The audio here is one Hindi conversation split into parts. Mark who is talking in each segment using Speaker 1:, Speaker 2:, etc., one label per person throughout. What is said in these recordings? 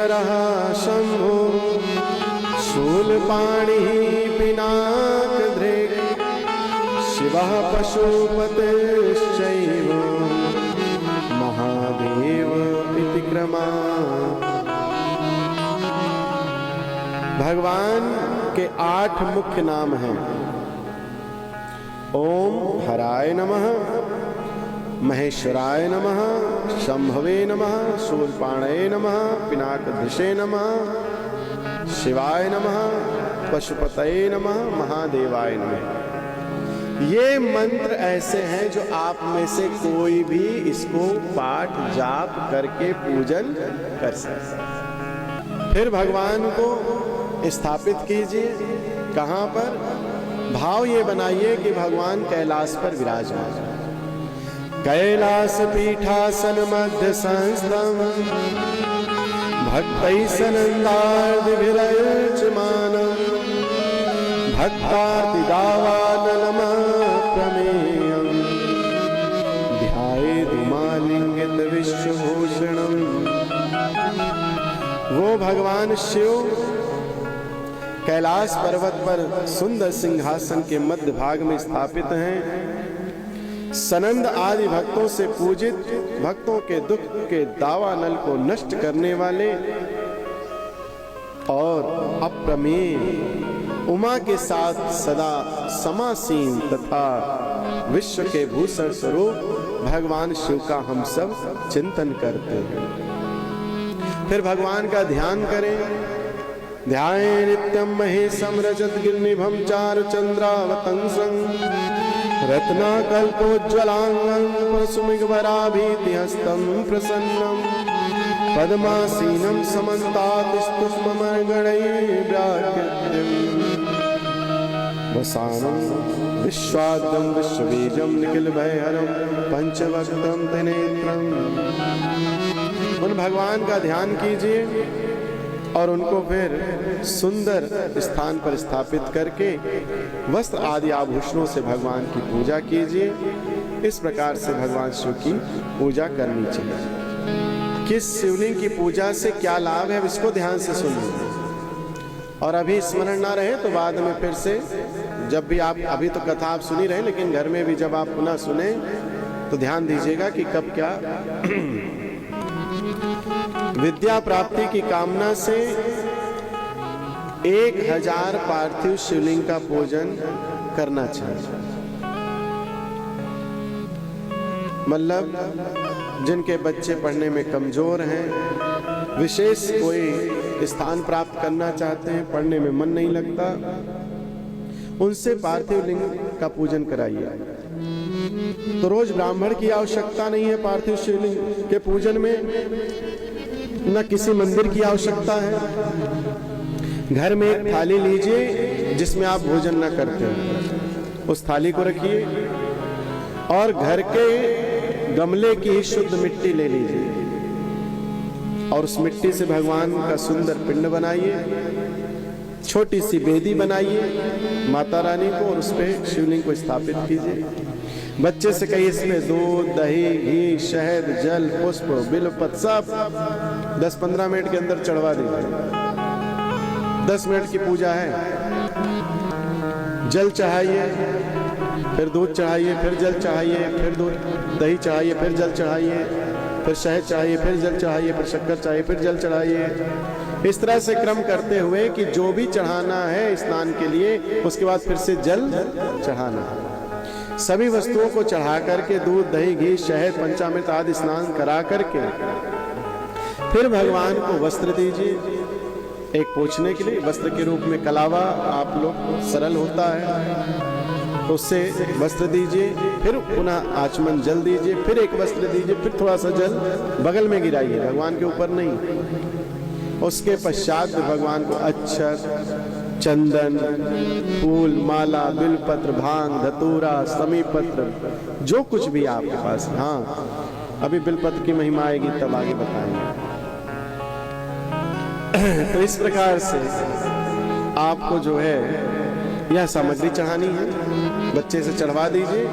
Speaker 1: महेश्वरः शम्भो शूलपाणिः पिनाकधृक् शिवः पशुपतिश्चैव महादेव इति क्रमः। भगवान के 8 मुख्य नाम हैं। ओम हराय नमः, महेश्वराय नमः, शंभवे नमः, शूलपाणये नमः, पिनाकधृषे नमः, शिवाय नमः, पशुपतये नमः, महादेवाय नमः। ये मंत्र ऐसे हैं जो आप में से कोई भी इसको पाठ जाप करके पूजन कर सकते। फिर भगवान को स्थापित कीजिए। कहाँ पर? भाव ये बनाइए कि भगवान कैलाश पर विराजमान। कैलास पीठासन मध्य संस्थम भक्तैः सनन्दार्दिभिरर्चमानम् भक्तातिदावानलमप्रमेयम् ध्यायेदुमालिङ्गित विश्वभूषणम्। वो भगवान शिव कैलाश पर्वत पर सुंदर सिंहासन के मध्य भाग में स्थापित हैं। सनंद आदि भक्तों से पूजित, भक्तों के दुख के दावानल को नष्ट करने वाले और अप्रमेय उमा के साथ सदा समासीन तथा विश्व के भूषण स्वरूप भगवान शिव का हम सब चिंतन करते हैं। फिर भगवान का ध्यान करें। ध्याये नित्यं महेशं रजतगिरिनिभं चारुचन्द्रावतंसं रत्नाकल्पोज्ज्वलांगं प्रसुमिगभराभीतिहस्तं प्रसन्नं पद्मासीनं समन्तात्स्तुष्ममर्गणैः व्याकृत्यं वसानं विश्वाद्यं विश्वबीजं निखिलभयहरं पंचवक्त्रं त्रिनेत्रम्। उन भगवान का ध्यान कीजिए और उनको फिर सुंदर स्थान पर स्थापित करके वस्त्र आदि आभूषणों से भगवान की पूजा कीजिए। इस प्रकार से भगवान शिव की पूजा करनी चाहिए। किस शिवलिंग की पूजा से क्या लाभ है, इसको ध्यान से सुनिए। और अभी स्मरण ना रहे तो बाद में फिर से, जब भी आप, अभी तो कथा आप सुनी रहे, लेकिन घर में भी जब आप पुनः सुने तो ध्यान दीजिएगा कि कब क्या। विद्या प्राप्ति की कामना से 1000 पार्थिव शिवलिंग का पूजन करना चाहिए। मतलब जिनके बच्चे पढ़ने में कमजोर हैं, विशेष कोई स्थान प्राप्त करना चाहते हैं, पढ़ने में मन नहीं लगता, उनसे पार्थिव लिंग का पूजन कराइए। तो रोज ब्राह्मण की आवश्यकता नहीं है पार्थिव शिवलिंग के पूजन में, न किसी मंदिर की आवश्यकता है। घर में एक थाली लीजिए जिसमें आप भोजन न करते हैं, उस थाली को रखिए और घर के गमले की शुद्ध मिट्टी ले लीजिए और उस मिट्टी से भगवान का सुंदर पिंड बनाइए। छोटी सी बेदी बनाइए माता रानी को और उस पे शिवलिंग को स्थापित कीजिए। बच्चे से कहिए इसमें दूध, दही, घी, शहद, जल, पुष्प, बिल्वपत्र सब 10-15 मिनट के अंदर चढ़वा दीजिए। 10 मिनट की पूजा है। जल चढ़ाइए, फिर दूध चढ़ाइए, फिर जल चढ़ाइए, फिर दूध दही चढ़ाइए, फिर जल चढ़ाइए, फिर शहद चढ़ाइए, फिर जल चढ़ाइए, फिर शक्कर चढ़ाइए, फिर जल चढ़ाइए। इस तरह से क्रम करते हुए कि जो भी चढ़ाना है स्नान के लिए, उसके बाद फिर से जल चढ़ाना। सभी वस्तुओं को चढ़ा करके दूध, दही, घी, शहद, पंचामृत आदि स्नान करा करके फिर भगवान को वस्त्र दीजिए। एक पोंछने के लिए वस्त्र के रूप में कलावा आप लोग सरल होता है, तो उससे वस्त्र दीजिए। फिर पुनः आचमन जल दीजिए, फिर एक वस्त्र दीजिए, फिर थोड़ा सा जल बगल में गिराइए, भगवान के ऊपर नहीं। उसके पश्चात भगवान को अक्षत, चंदन, फूल, माला, बिलपत्र, भांग, धतूरा, समीपत्र, जो कुछ भी आपके पास। हाँ, अभी बिलपत्र की महिमा आएगी तब आगे बताएंगे। तो इस प्रकार से आपको जो है यह सामग्री चढ़ानी है, बच्चे से चढ़वा दीजिए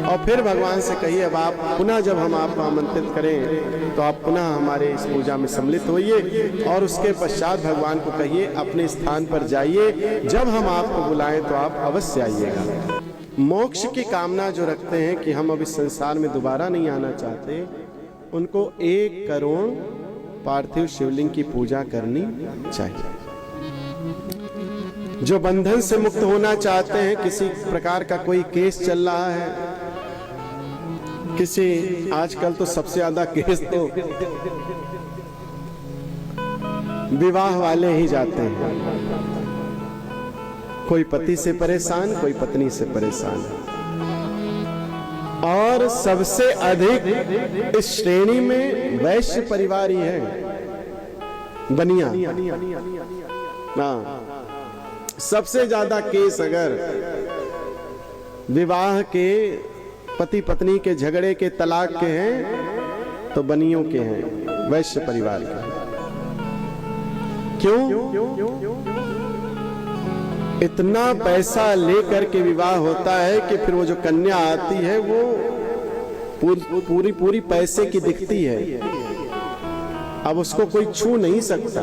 Speaker 1: और फिर भगवान से कहिए अब आप पुनः जब हम आपको आमंत्रित करें तो आप पुनः हमारे इस पूजा में सम्मिलित होइए। और उसके पश्चात भगवान को कहिए अपने स्थान पर जाइए, जब हम आपको बुलाएं तो आप अवश्य आइएगा। मोक्ष की कामना जो रखते हैं कि हम अब इस संसार में दोबारा नहीं आना चाहते, उनको 1 करोड़ पार्थिव शिवलिंग की पूजा करनी चाहिए। जो बंधन से मुक्त होना चाहते हैं, किसी प्रकार का कोई केस चल रहा है, किसी आजकल तो सबसे ज्यादा केस तो विवाह वाले ही जाते हैं। कोई पति से परेशान, कोई पत्नी से परेशान है। और सबसे अधिक इस श्रेणी में वैश्य परिवार ही है, बनिया। हाँ, सबसे ज्यादा केस अगर विवाह के, पति पत्नी के झगड़े के, तलाक के हैं तो बनियों के हैं, वैश्य परिवार के। क्यों? इतना पैसा लेकर के विवाह होता है कि फिर वो जो कन्या आती है वो पूरी पैसे की दिखती है। अब उसको कोई छू नहीं सकता,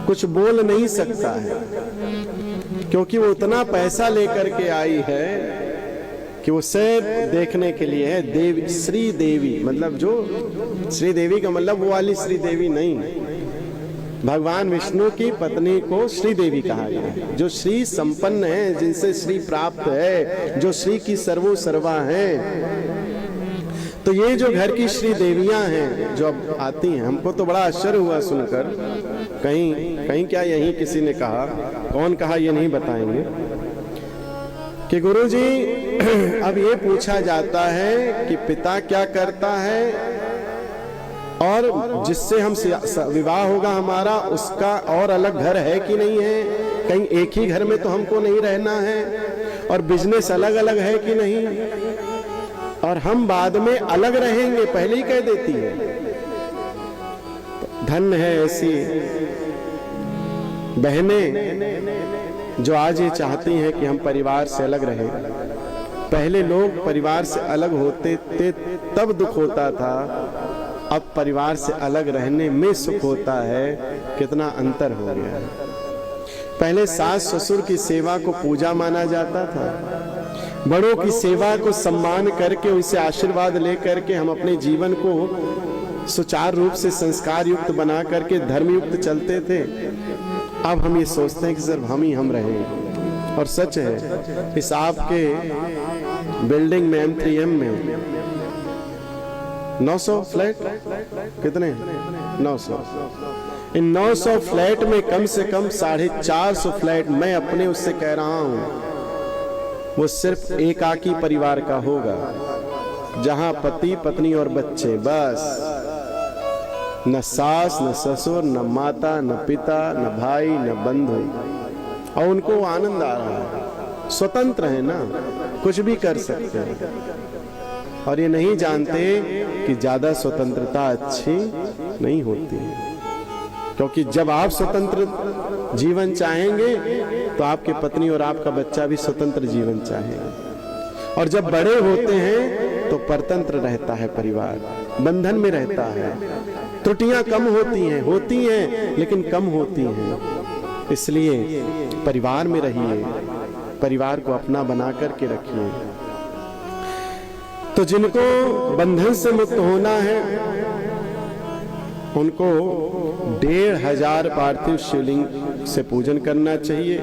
Speaker 1: कुछ बोल नहीं सकता है, क्योंकि वो उतना पैसा लेकर के आई है कि वो सिर्फ देखने के लिए है। देवी, श्री देवी, मतलब जो श्री देवी का मतलब वो वाली श्री देवी नहीं, भगवान विष्णु की पत्नी को श्री देवी कहा गया है। जो श्री संपन्न है, जिनसे श्री प्राप्त है, जो श्री की सर्वो सर्वा है। तो ये जो घर की श्री देवियां हैं जो अब आती हैं, हमको तो बड़ा आश्चर्य हुआ सुनकर। कहीं क्या यही किसी ने कहा, कौन कहा ये नहीं बताएंगे, कि गुरुजी अब ये पूछा जाता है कि पिता क्या करता है और जिससे हम विवाह होगा हमारा, उसका और अलग घर है कि नहीं है, कहीं एक ही घर में तो हमको नहीं रहना है, और बिजनेस अलग अलग है कि नहीं, और हम बाद में अलग रहेंगे, पहले ही कह देती है। धन्य है ऐसी बहनें जो आज ये चाहती हैं कि हम परिवार से अलग रहें। पहले लोग परिवार से अलग होते थे तब दुख होता था, अब परिवार से अलग रहने में सुख होता है। कितना अंतर हो गया है। पहले सास ससुर की सेवा को पूजा माना जाता था, बड़ों की सेवा को सम्मान करके उनसे आशीर्वाद लेकर के हम अपने जीवन को सुचारू रूप से संस्कार युक्त बना करके धर्म युक्त चलते थे। अब हम ये सोचते हैं कि सिर्फ हम ही हम रहें। और सच है, इस आपके बिल्डिंग में M3M में 900 फ्लैट, कितने 900, इन 900 फ्लैट में कम से कम 450 फ्लैट मैं अपने उससे कह रहा हूं वो सिर्फ एकाकी परिवार का होगा, जहां पति पत्नी और बच्चे, बस न सास न ससुर न माता न पिता न भाई न बंधु, और उनको आनंद आ रहा है, स्वतंत्र है ना, कुछ भी कर सकते हैं। और ये नहीं जानते कि ज्यादा स्वतंत्रता अच्छी नहीं होती है, क्योंकि जब आप स्वतंत्र जीवन चाहेंगे तो आपकी पत्नी और आपका बच्चा भी स्वतंत्र जीवन चाहेगा। और जब बड़े होते हैं तो परतंत्र रहता है परिवार, बंधन में रहता है। त्रुटियां कम होती हैं लेकिन कम होती हैं। इसलिए परिवार में रहिए, परिवार को अपना बना करके रखिए। तो जिनको बंधन से मुक्त होना है उनको 1500 पार्थिव शिवलिंग से पूजन करना चाहिए।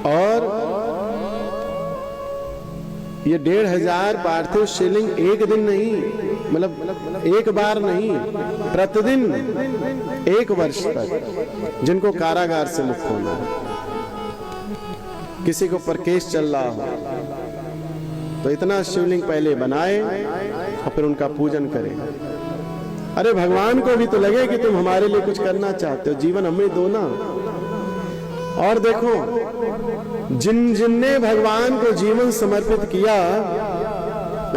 Speaker 1: और ये 1500 पार्थिव शिवलिंग एक दिन नहीं, मतलब एक बार नहीं, प्रतिदिन 1 वर्ष तक, जिनको कारागार से मुक्त होना है। किसी को पर केस चल रहा हो तो इतना शिवलिंग पहले बनाए और फिर उनका पूजन करें। अरे भगवान को भी तो लगे कि तुम हमारे लिए कुछ करना चाहते हो, जीवन हमें दो ना। और देखो, जिनने भगवान को जीवन समर्पित किया,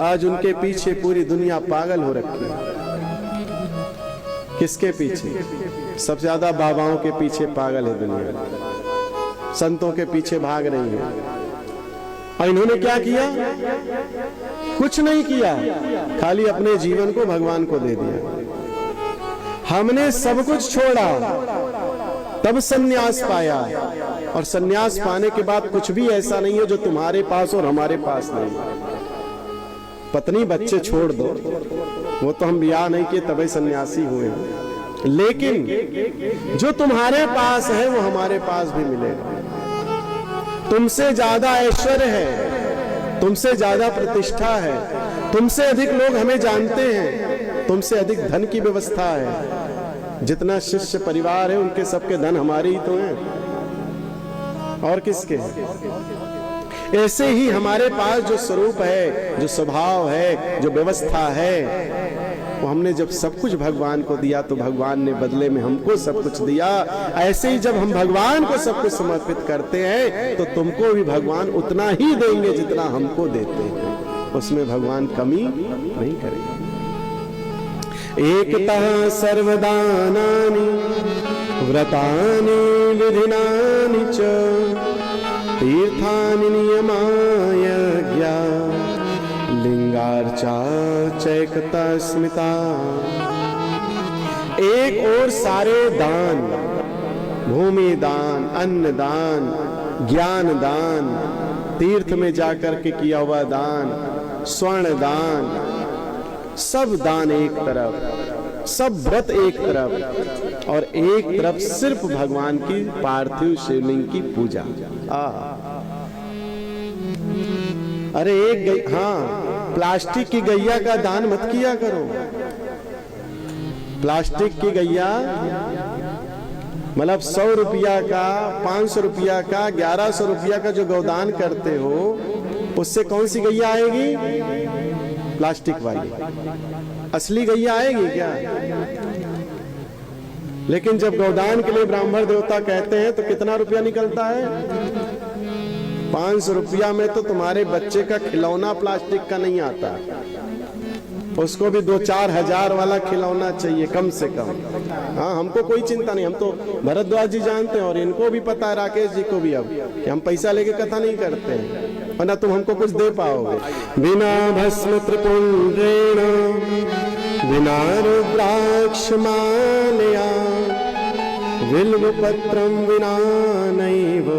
Speaker 1: आज उनके पीछे पूरी दुनिया पागल हो रखी है। किसके पीछे? सबसे ज्यादा बाबाओं के पीछे पागल है दुनिया, संतों के पीछे भाग रही है। और इन्होंने क्या किया? कुछ नहीं किया, खाली अपने जीवन को भगवान को दे दिया। हमने सब कुछ छोड़ा, तब सन्यास पाया, और सन्यास पाने के बाद कुछ भी ऐसा नहीं है जो तुम्हारे पास और हमारे पास नहीं। पत्नी बच्चे छोड़ दो, वो तो हम ब्याह नहीं किए तभी सन्यासी हुए, लेकिन जो तुम्हारे पास है वो हमारे पास भी मिलेगा। तुमसे ज्यादा ऐश्वर्य है, तुमसे ज्यादा प्रतिष्ठा है, तुमसे अधिक लोग हमें जानते हैं, तुमसे अधिक धन की व्यवस्था है। जितना शिष्य परिवार है उनके सबके धन हमारे ही तो हैं, और किसके? ऐसे ही हमारे पास जो स्वरूप है, जो स्वभाव है, जो व्यवस्था है, वो हमने जब सब कुछ भगवान को दिया तो भगवान ने बदले में हमको सब कुछ दिया। ऐसे ही जब हम भगवान को सब कुछ समर्पित करते हैं तो तुमको भी भगवान उतना ही देंगे जितना हमको देते हैं, उसमें भगवान कमी नहीं करेंगे। एकता सर्वदानानि व्रतानि विधिनानि च तीर्थानि नियमाय ज्ञा लिंगार्चा चैकता स्मिता। एक और सारे दान, भूमि दान, अन्न दान, ज्ञान दान, तीर्थ में जाकर के किया हुआ दान, स्वर्ण दान, सब दान एक तरफ, सब व्रत एक तरफ, और एक तरफ सिर्फ भगवान की पार्थिव शिवलिंग की पूजा। अरे प्लास्टिक की गैया का दान मत किया करो। प्लास्टिक की गैया मतलब 100 रुपया का, 500 रुपया का, 1100 रुपया का जो गौदान करते हो, उससे कौन सी गैया आएगी? प्लास्टिक वाली। असली गैया आएगी क्या? लेकिन जब गौदान के लिए ब्राह्मण देवता कहते हैं तो कितना रुपया निकलता है? 500 रुपया में तो तुम्हारे बच्चे का खिलौना प्लास्टिक का नहीं आता, उसको भी 2-4 हजार वाला खिलौना चाहिए कम से कम। हाँ, हमको कोई चिंता नहीं, हम तो भरद्वाज जी जानते हैं और इनको भी पता है, राकेश जी को भी, अब कि हम पैसा लेके कथा नहीं करते हैं, वरना तुम हमको कुछ दे पाओगे। बिना भस्म त्रिपुंड्रेण बिना रुद्राक्ष मालया बिल्व पत्रम विना नैव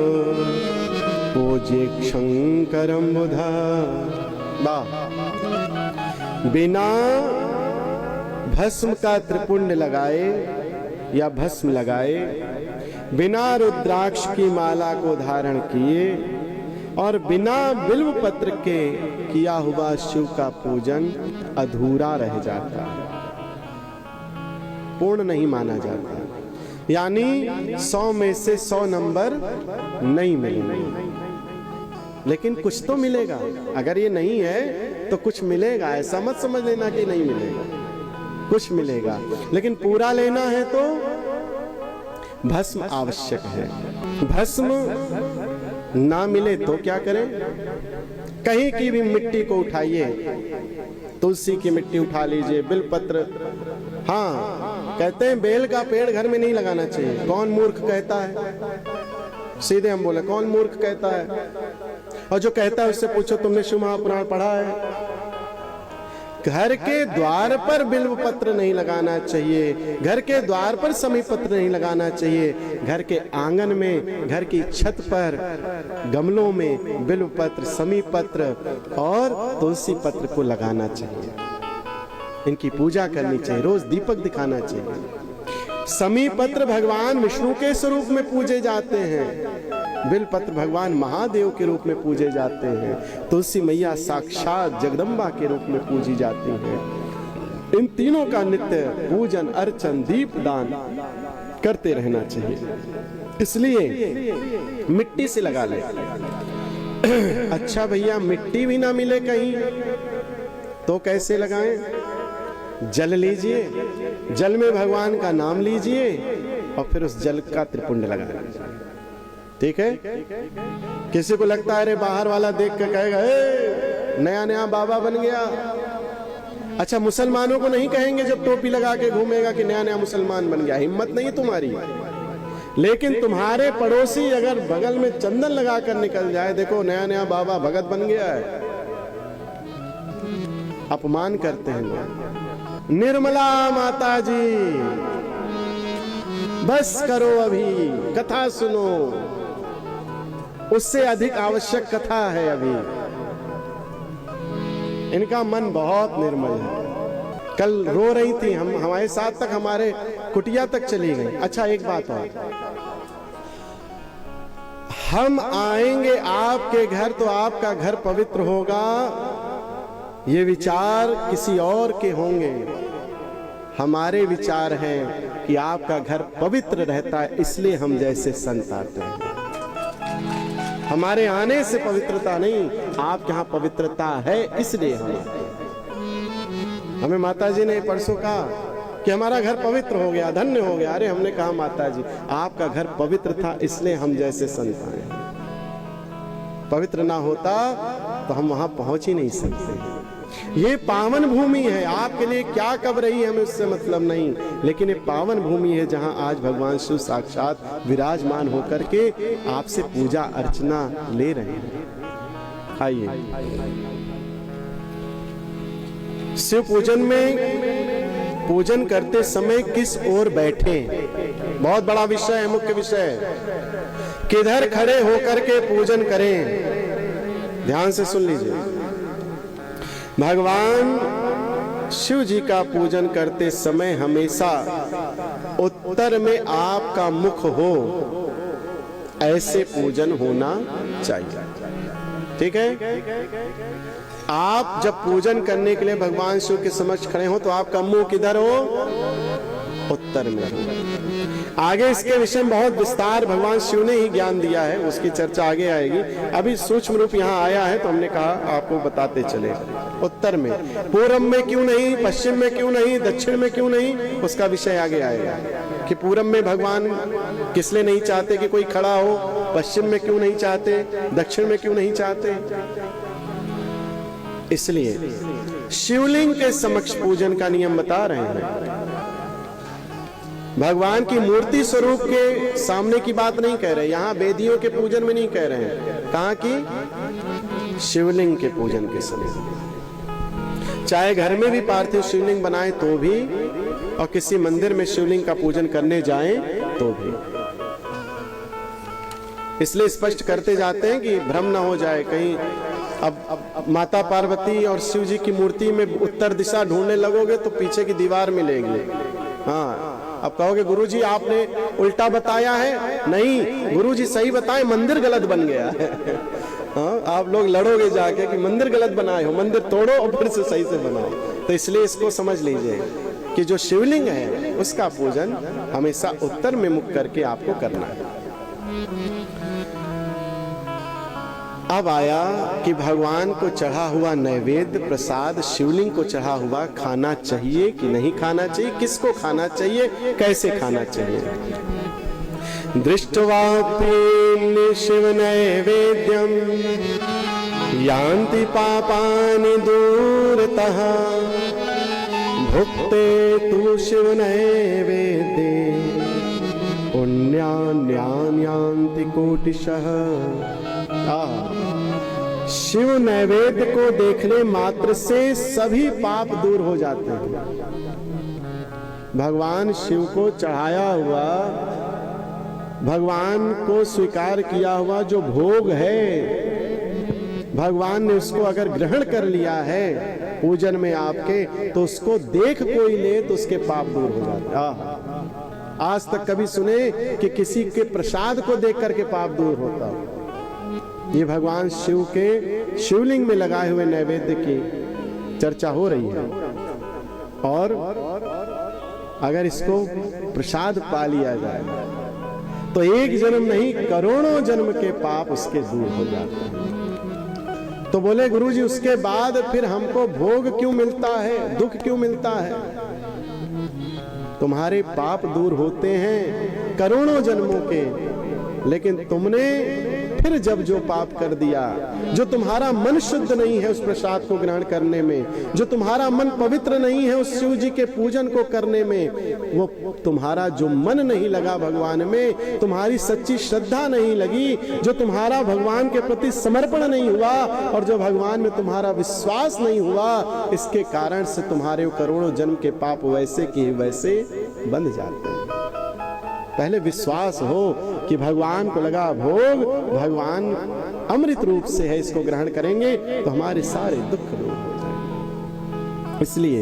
Speaker 1: पूज्य शंकरम बुधा। बिना भस्म का त्रिपुंड लगाए या भस्म लगाए, बिना रुद्राक्ष की माला को धारण किए और बिना बिल्व पत्र के किया हुआ शिव का पूजन अधूरा रह जाता है, पूर्ण नहीं माना जाता। यानी 100 में से 100 नंबर नहीं मिलेंगे, लेकिन कुछ तो मिलेगा। अगर ये नहीं है तो कुछ मिलेगा, ऐसा मत समझ लेना कि नहीं मिलेगा, कुछ मिलेगा। लेकिन पूरा लेना है तो भस्म आवश्यक है। भस्म ना मिले तो क्या करें? कहीं की भी मिट्टी को उठाइए, तुलसी की मिट्टी उठा लीजिए, बिलपत्र। हाँ, कहते हैं बेल का पेड़ घर में नहीं लगाना चाहिए। कौन मूर्ख कहता है? सीधे हम बोले, कौन मूर्ख कहता है? और जो कहता है उससे पूछो, तुमने शिव महापुराण पढ़ा है? घर के द्वार पर बिल्व पत्र नहीं लगाना चाहिए, घर के द्वार पर समी पत्र नहीं लगाना चाहिए, घर के आंगन में, घर की छत पर, गमलों में बिल्व पत्र, समी पत्र और तुलसी पत्र को लगाना चाहिए। इनकी पूजा करनी चाहिए, रोज दीपक दिखाना चाहिए। समी पत्र भगवान विष्णु के स्वरूप में पूजे जाते हैं, बिल पत्र भगवान महादेव के रूप में पूजे जाते हैं, तुलसी मैया साक्षात जगदम्बा के रूप में पूजी जाती हैं। इन तीनों का नित्य पूजन, अर्चन, दीप दान करते रहना चाहिए। इसलिए मिट्टी से लगा ले। अच्छा भैया, मिट्टी भी ना मिले कहीं तो कैसे लगाएं? जल लीजिए, जल में भगवान का नाम लीजिए और फिर उस जल का त्रिपुंड लगाएं। ठीक है? किसी को लगता है अरे बाहर वाला देख के कहेगा नया नया बाबा बन गया। अच्छा, मुसलमानों को नहीं कहेंगे जब टोपी लगा के घूमेगा कि नया नया मुसलमान बन गया। हिम्मत नहीं तुम्हारी। लेकिन तुम्हारे पड़ोसी अगर बगल में चंदन लगा कर निकल जाए, देखो नया नया बाबा भगत बन गया है, अपमान करते हैं लोग। निर्मला माता जी, बस करो, अभी कथा सुनो, उससे अधिक आवश्यक कथा है अभी। इनका मन बहुत निर्मल है। कल रो रही थी, हम हमारे साथ तक, हमारे कुटिया तक चली गई। अच्छा एक बात और, हम आएंगे आपके घर तो आपका घर पवित्र होगा, ये विचार किसी और के होंगे। हमारे विचार हैं कि आपका घर पवित्र रहता है, इसलिए हम जैसे संत आते हैं। हमारे आने से पवित्रता नहीं, आपके यहाँ पवित्रता है इसलिए हम आते हैं। हमें माताजी ने परसों कहा कि हमारा घर पवित्र हो गया, धन्य हो गया। अरे हमने कहा माताजी आपका घर पवित्र था इसलिए हम जैसे संत आए। पवित्र ना होता तो हम वहां पहुंच ही नहीं सकते। ये पावन भूमि है, आपके लिए क्या कब रही है हमें उससे मतलब नहीं, लेकिन ये पावन भूमि है जहां आज भगवान शिव साक्षात विराजमान होकर के आपसे पूजा अर्चना ले रहे हैं। आइए, शिव पूजन में पूजन करते समय किस ओर बैठे, बहुत बड़ा विषय है, मुख्य विषय है। किधर खड़े होकर के पूजन करें, ध्यान से सुन लीजिए। भगवान शिव जी का पूजन करते समय हमेशा उत्तर में आपका मुख हो, ऐसे पूजन होना चाहिए। ठीक है, आप जब पूजन करने के लिए भगवान शिव के समक्ष खड़े हो तो आपका मुंह किधर हो, उत्तर में हो। आगे इसके विषय में बहुत विस्तार भगवान शिव ने ही ज्ञान दिया है, उसकी चर्चा आगे आएगी। अभी सूक्ष्म रूप यहाँ आया है तो हमने कहा आपको बताते चले। उत्तर में, पूर्व में क्यों नहीं, पश्चिम में क्यों नहीं, दक्षिण में क्यों नहीं, उसका विषय आगे आएगा कि पूर्व में भगवान किस लिए नहीं चाहते कि कोई खड़ा हो, पश्चिम में क्यों नहीं चाहते, दक्षिण में क्यों नहीं चाहते। इसलिए शिवलिंग के समक्ष पूजन का नियम बता रहे हैं। भगवान की मूर्ति स्वरूप के सामने की बात नहीं कह रहे, यहाँ वेदियों के पूजन में नहीं कह रहे हैं, कहाँ की, शिवलिंग के पूजन के समय। चाहे घर में भी पार्थिव शिवलिंग बनाए तो भी, और किसी मंदिर में शिवलिंग का पूजन करने जाएं तो भी। इसलिए स्पष्ट करते जाते हैं कि भ्रम ना हो जाए कहीं। अब माता पार्वती और शिव जी की मूर्ति में उत्तर दिशा ढूंढने लगोगे तो पीछे की दीवार मिलेगी। हाँ, अब कहोगे गुरुजी आपने उल्टा बताया है। नहीं, गुरुजी सही बताए, मंदिर गलत बन गया है। हाँ, आप लोग लड़ोगे जाके कि मंदिर गलत बनाए हो, मंदिर तोड़ो और फिर से सही से बनाओ। तो इसलिए इसको समझ लीजिए कि जो शिवलिंग है उसका पूजन हमेशा उत्तर में मुख करके आपको करना है। अब आया कि भगवान को चढ़ा हुआ नैवेद्य प्रसाद, शिवलिंग को चढ़ा हुआ खाना चाहिए कि नहीं खाना चाहिए, किसको खाना चाहिए, कैसे खाना चाहिए। दृष्ट्वाप्येन शिव नैवेद्यम यान्ति पापानि दूरतः, भुक्ते तु शिव नैवेद्ये पुण्यान्यानि यान्ति कोटिशः। शिव नैवेद्य को देखने मात्र से सभी पाप दूर हो जाते हैं। भगवान शिव को चढ़ाया हुआ, भगवान को स्वीकार किया हुआ जो भोग है, भगवान ने उसको अगर ग्रहण कर लिया है पूजन में आपके, तो उसको देख कोई ले तो उसके पाप दूर हो जाते हैं। आज तक कभी सुने कि किसी के प्रसाद को देख करके पाप दूर होता हो? ये भगवान शिव के शिवलिंग में लगाए हुए नैवेद्य की चर्चा हो रही है। और अगर इसको प्रसाद पा लिया जाए तो एक जन्म नहीं करोड़ों जन्म के पाप उसके दूर हो जाते हैं। तो बोले गुरुजी उसके बाद फिर हमको भोग क्यों मिलता है, दुख क्यों मिलता है? तुम्हारे पाप दूर होते हैं करोड़ों जन्मों के, लेकिन तुमने फिर जब जो पाप कर दिया, जो तुम्हारा मन शुद्ध नहीं है उस प्रसाद को ग्रहण करने में, जो तुम्हारा मन पवित्र नहीं है उस शिव जी के पूजन को करने में, वो तुम्हारा जो मन नहीं लगा भगवान में, तुम्हारी सच्ची श्रद्धा नहीं लगी, जो तुम्हारा भगवान के प्रति समर्पण नहीं हुआ और जो भगवान में तुम्हारा विश्वास नहीं हुआ, इसके कारण से तुम्हारे करोड़ों जन्म के पाप वैसे के वैसे बंध जाते हैं। पहले विश्वास हो कि भगवान को लगा भोग भगवान अमृत रूप से है, इसको ग्रहण करेंगे तो हमारे सारे दुख दूर हो जाएंगे। इसलिए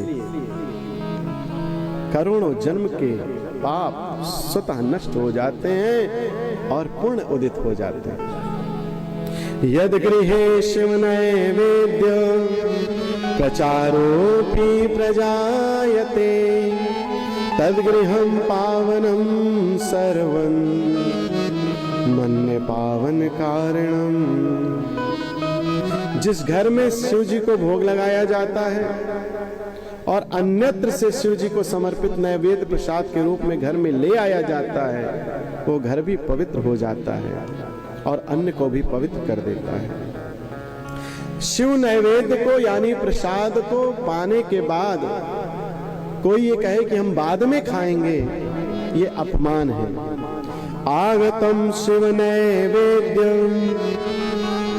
Speaker 1: करोड़ों जन्म के पाप स्वतः नष्ट हो जाते हैं और पुण्य उदित हो जाते हैं। यद गृहे शिव नैवेद्य प्रचारोऽपि प्रजायते तद्गृहं पावनं सर्वं मन्ये पावन कारणम। जिस घर में शिव जी को भोग लगाया जाता है और अन्यत्र से शिव जी को समर्पित नैवेद्य प्रसाद के रूप में घर में ले आया जाता है, वो घर भी पवित्र हो जाता है और अन्य को भी पवित्र कर देता है। शिव नैवेद्य को यानी प्रसाद को पाने के बाद कोई ये कहे कि हम बाद में खाएंगे, ये अपमान है। आगतम शिव नैवेद्यम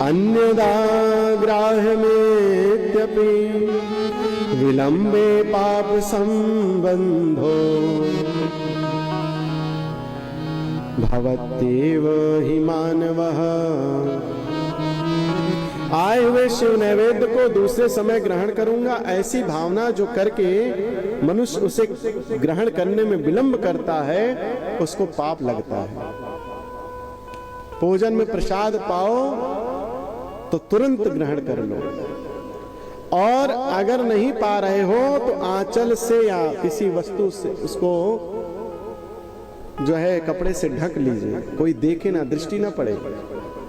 Speaker 1: अन्यदा ग्राह्यमेत्यपि विलंबे पाप संबंधो भवत्येव हि मानवः। आए हुए शिव नैवेद्य को दूसरे समय ग्रहण करूंगा, ऐसी भावना जो करके मनुष्य उसे ग्रहण करने में विलंब करता है, उसको पाप लगता है। भोजन में प्रसाद पाओ तो तुरंत ग्रहण कर लो, और अगर नहीं पा रहे हो तो आंचल से या किसी वस्तु से उसको जो है कपड़े से ढक लीजिए, कोई देखे ना, दृष्टि ना पड़े,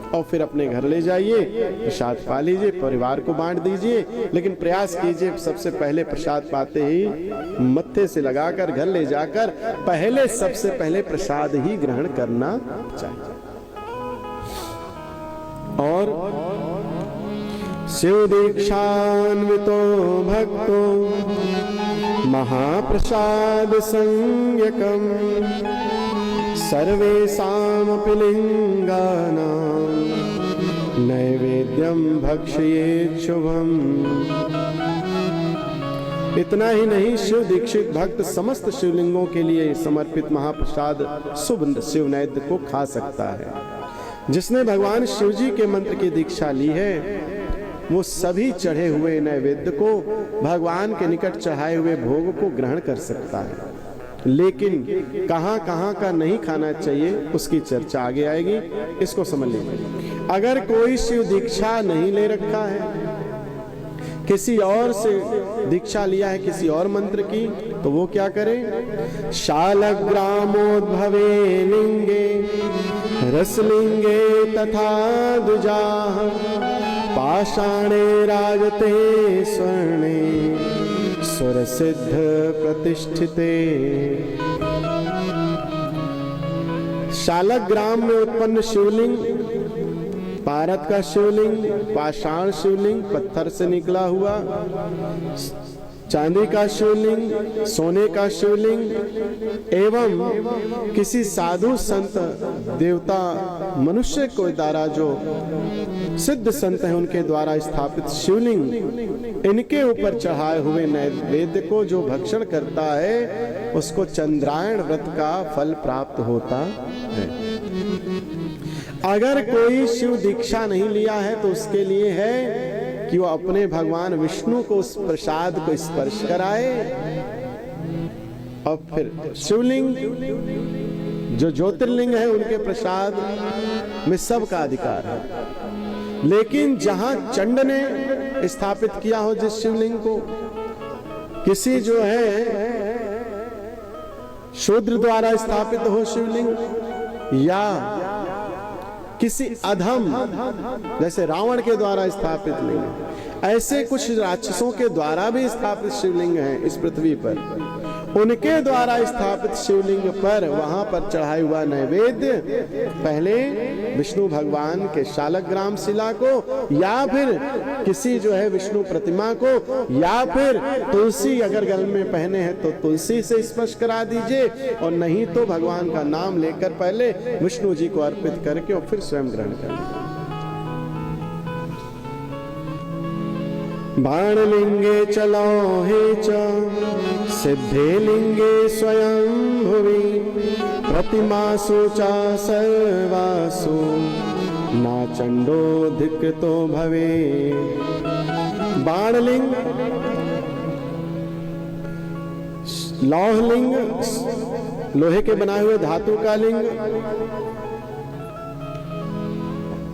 Speaker 1: और फिर अपने घर ले जाइए, प्रसाद पा लीजिए, परिवार को बांट दीजिए। लेकिन प्रयास कीजिए सबसे पहले प्रसाद पाते ही मत्थे से लगाकर घर ले जाकर पहले सबसे पहले प्रसाद ही ग्रहण करना चाहिए। और शिव दीक्षान्वितो भक्तो महाप्रसाद संज्ञकम सर्वेषामपि लिंगानां नैवेद्यम भक्षयेत् शुभम। इतना ही नहीं, शिव दीक्षित भक्त समस्त शिवलिंगों के लिए समर्पित महाप्रसाद शुभ शिव नैवेद्य को खा सकता है। जिसने भगवान शिव जी के मंत्र की दीक्षा ली है वो सभी चढ़े हुए नैवेद्य को, भगवान के निकट चढ़ाए हुए भोग को ग्रहण कर सकता है। लेकिन कहां कहां का नहीं खाना चाहिए उसकी चर्चा आगे आएगी, इसको समझ लीजिए। अगर कोई शिव दीक्षा नहीं ले रखा है, किसी और से दीक्षा लिया है किसी और मंत्र की, तो वो क्या करे? शालग्रामोद्भवे लिंगे रसलिंगे तथा दुजाः पाषाणे राजते स्वर्णे सुर सिद्ध प्रतिष्ठिते। शालग्राम में उत्पन्न शिवलिंग, भारत का शिवलिंग, पाषाण शिवलिंग, पत्थर से निकला हुआ, चांदी का शिवलिंग, सोने का शिवलिंग, एवं किसी साधु संत देवता मनुष्य को द्वारा जो सिद्ध संत हैं उनके द्वारा स्थापित शिवलिंग, इनके ऊपर चढ़ाए हुए नैवेद्य को जो भक्षण करता है उसको चंद्रायण व्रत का फल प्राप्त होता है। अगर कोई शिव दीक्षा नहीं लिया है तो उसके लिए है कि वो अपने भगवान विष्णु को उस प्रसाद को स्पर्श कराए, और फिर शिवलिंग जो ज्योतिर्लिंग है उनके प्रसाद में सबका अधिकार है। लेकिन जहां चंड ने स्थापित किया हो जिस शिवलिंग को, किसी जो है शूद्र द्वारा स्थापित हो शिवलिंग, या किसी अधम जैसे रावण के द्वारा स्थापित लिंग, ऐसे कुछ राक्षसों के द्वारा भी स्थापित शिवलिंग हैं इस पृथ्वी पर, उनके द्वारा स्थापित शिवलिंग पर वहां पर चढ़ाया हुआ नैवेद्य पहले विष्णु भगवान के शालग्राम शिला को या फिर किसी जो है विष्णु प्रतिमा को या फिर तुलसी अगर गल में पहने हैं तो तुलसी से स्पर्श करा दीजिए, और नहीं तो भगवान का नाम लेकर पहले विष्णु जी को अर्पित करके और फिर स्वयं ग्रहण करें। बाणलिंगे चलो हे च सिद्धे लिंगे स्वयं भुवि प्रतिमासु च सर्वासु ना चंडोधिकृतो भवे। बाणलिंग, लौहलिंग, लोहे के बनाए हुए धातु का लिंग,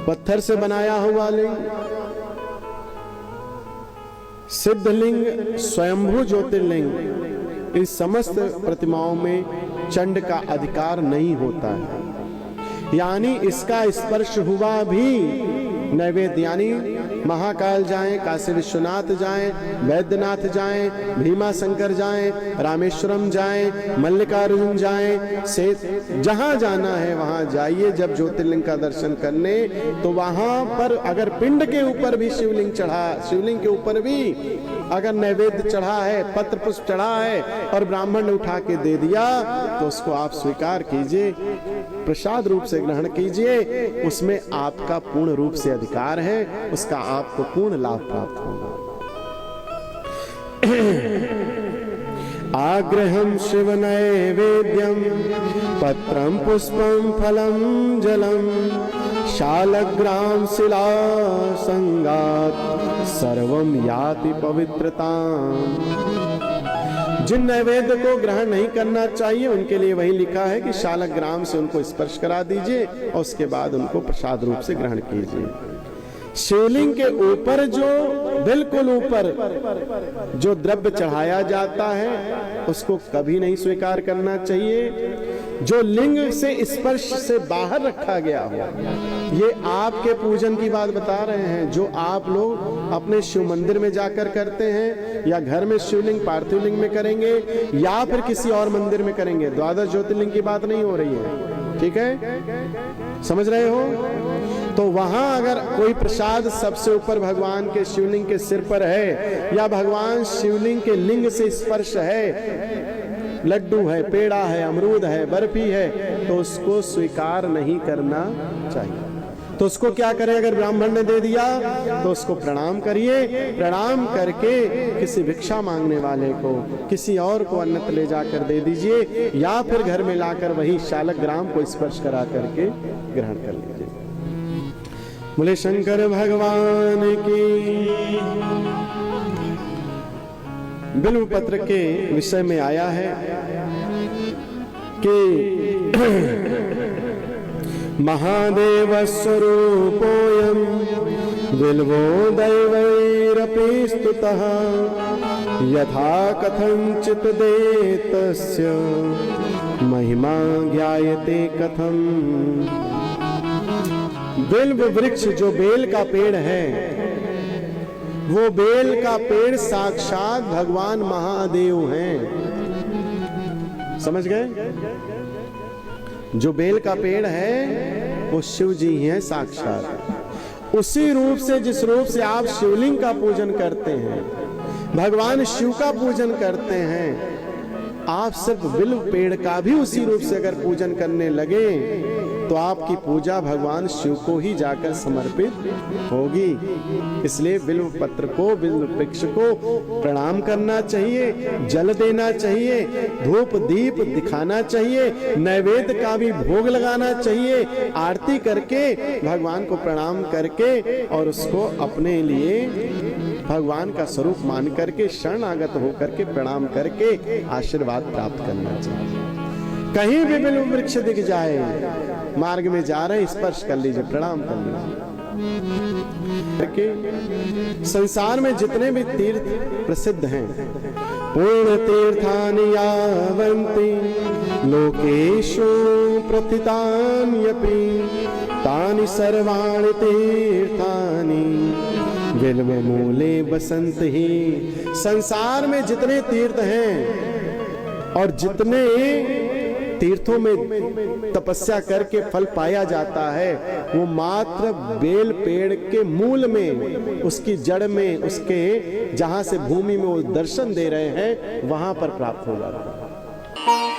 Speaker 1: पत्थर से बनाया हुआ लिंग, सिद्धलिंग, स्वयंभू ज्योतिर्लिंग, इन समस्त प्रतिमाओं में चंड का अधिकार नहीं होता है। यानी इसका स्पर्श हुआ भी नैवेद्य, यानी महाकाल जाएं, काशी विश्वनाथ जाएं, वैद्यनाथ जाएं, भीमा शंकर जाएं, रामेश्वरम जाएं, मल्लिकार्जुन जाएं, से जहां जाना है वहां जाइए। जब ज्योतिर्लिंग का दर्शन करने तो वहां पर अगर पिंड के ऊपर भी शिवलिंग चढ़ा, शिवलिंग के ऊपर भी अगर नैवेद्य चढ़ा है, पत्र पुष्प चढ़ा है और ब्राह्मण ने उठा के दे दिया तो उसको आप स्वीकार कीजिए, प्रसाद रूप से ग्रहण कीजिए। उसमें आपका पूर्ण रूप से अधिकार है, उसका आपको पूर्ण लाभ प्राप्त होगा। आग्रहम शिव नैवेद्यम पत्रम पुष्पम फलम जलम शालग्राम शिला संगात सर्वम याति पवित्रताम। जिन नैवेद्य को ग्रहण नहीं करना चाहिए उनके लिए वही लिखा है कि शालग्राम से उनको स्पर्श करा दीजिए और उसके बाद उनको प्रसाद रूप से ग्रहण कीजिए। शिवलिंग के ऊपर जो बिल्कुल ऊपर जो द्रव्य चढ़ाया जाता है उसको कभी नहीं स्वीकार करना चाहिए। जो लिंग से स्पर्श से बाहर रखा गया हो, ये आपके पूजन की बात बता रहे हैं, जो आप लोग अपने शिव मंदिर में जाकर करते हैं या घर में शिवलिंग पार्थिव लिंग में करेंगे या फिर किसी और मंदिर में करेंगे। द्वादश ज्योतिर्लिंग की बात नहीं हो रही है, ठीक है, समझ रहे हो? तो वहां अगर कोई प्रसाद सबसे ऊपर भगवान के शिवलिंग के सिर पर है या भगवान शिवलिंग के लिंग से स्पर्श है, लड्डू है, पेड़ा है, अमरूद है, बर्फी है, तो उसको स्वीकार नहीं करना चाहिए। तो उसको क्या करें? अगर ब्राह्मण ने दे दिया तो उसको प्रणाम करिए, प्रणाम करके किसी भिक्षा मांगने वाले को, किसी और को अन्न ले जाकर दे दीजिए या फिर घर में लाकर वही शालग्राम को स्पर्श करा करके ग्रहण कर लीजिए। बोले शंकर भगवान की। बिल्व पत्र के विषय में आया है कि महादेव स्वरूपोऽयं बिल्वो दैवैरपि स्तुतः यथा कथंचित् देतस्य महिमा ज्ञायते कथम। बिल्व वृक्ष जो बेल का पेड़ है, वो बेल का पेड़ साक्षात भगवान महादेव हैं। समझ गए? जो बेल का पेड़ है वो शिव जी हैं साक्षात। उसी रूप से, जिस रूप से आप शिवलिंग का पूजन करते हैं, भगवान शिव का पूजन करते हैं, आप सिर्फ बिल्व पेड़ का भी उसी रूप से अगर पूजन करने लगे तो आपकी पूजा भगवान शिव को ही जाकर समर्पित होगी। इसलिए बिल्व पत्र को, बिल्व वृक्ष को प्रणाम करना चाहिए, जल देना चाहिए, धूप दीप दिखाना चाहिए, नैवेद्य का भी भोग लगाना चाहिए, आरती करके भगवान को प्रणाम करके और उसको अपने लिए भगवान का स्वरूप मान करके शरणागत होकर के प्रणाम करके आशीर्वाद प्राप्त करना चाहिए। कहीं भी बिल्व वृक्ष दिख जाए, मार्ग में जा रहे स्पर्श कर लीजिए, प्रणाम कर लीजिए। संसार में जितने भी तीर्थ प्रसिद्ध हैं, पूर्ण तीर्थानि यावन्ति लोकेषु प्रथितान्यपि तानि सर्वाणि तीर्थानि बिल्वमूले बसन्ति। संसार में जितने तीर्थ हैं और जितने तीर्थों में तपस्या करके फल पाया जाता है वो मात्र बेल पेड़ के मूल में, उसकी जड़ में, उसके जहां से भूमि में वो दर्शन दे रहे हैं वहां पर प्राप्त हो जाता है।